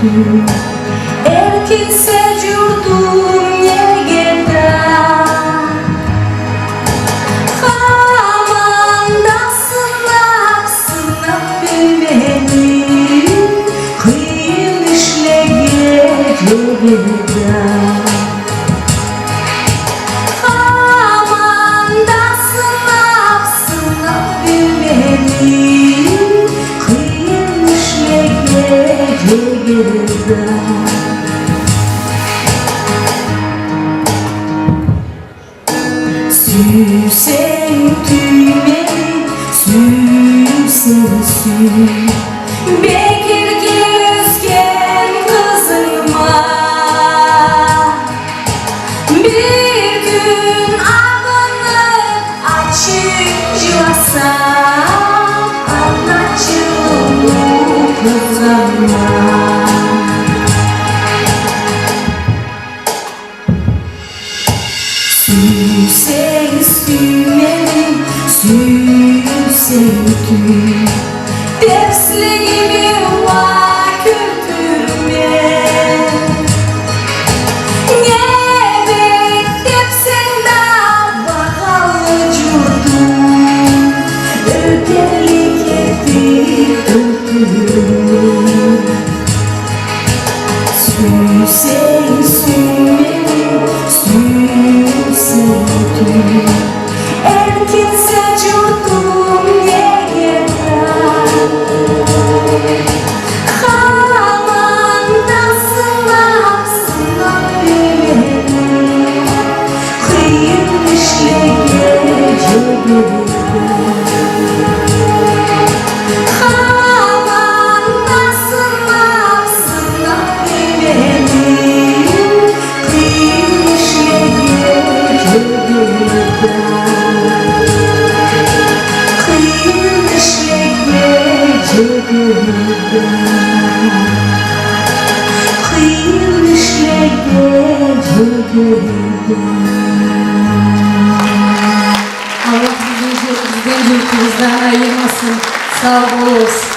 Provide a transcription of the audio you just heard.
jurtum, erkinse jurtum negeda. Hamanda sınap bilmeni, kıyın işlege jogeda. Hamanda sınap bilmeni, kıyın işlege jogeda. Süsen tüymeni, süsen sür. Bekirge özgen kızıma, bir gün ağlanıp açık yuvasam, anlaşılır kızıma. Süsen sümeni, süsen tüm. Dersliğimi var kültürüme. Ne beklersen de bakalım jurtum, ötelik edip kültürüm. Süsen sümeni, süsen tüm. Erkinse jurtum negeda. Hamanda sınap bilmeni, kıyın işlege jogeda. Hamanda sınap bilmeni, kıyın işlege jogeda. Kıyın işlege jogeda. Kıyın işlege jogeda. Allah bizi bizden yurtumuzdan ayırmasın. Sağ olun.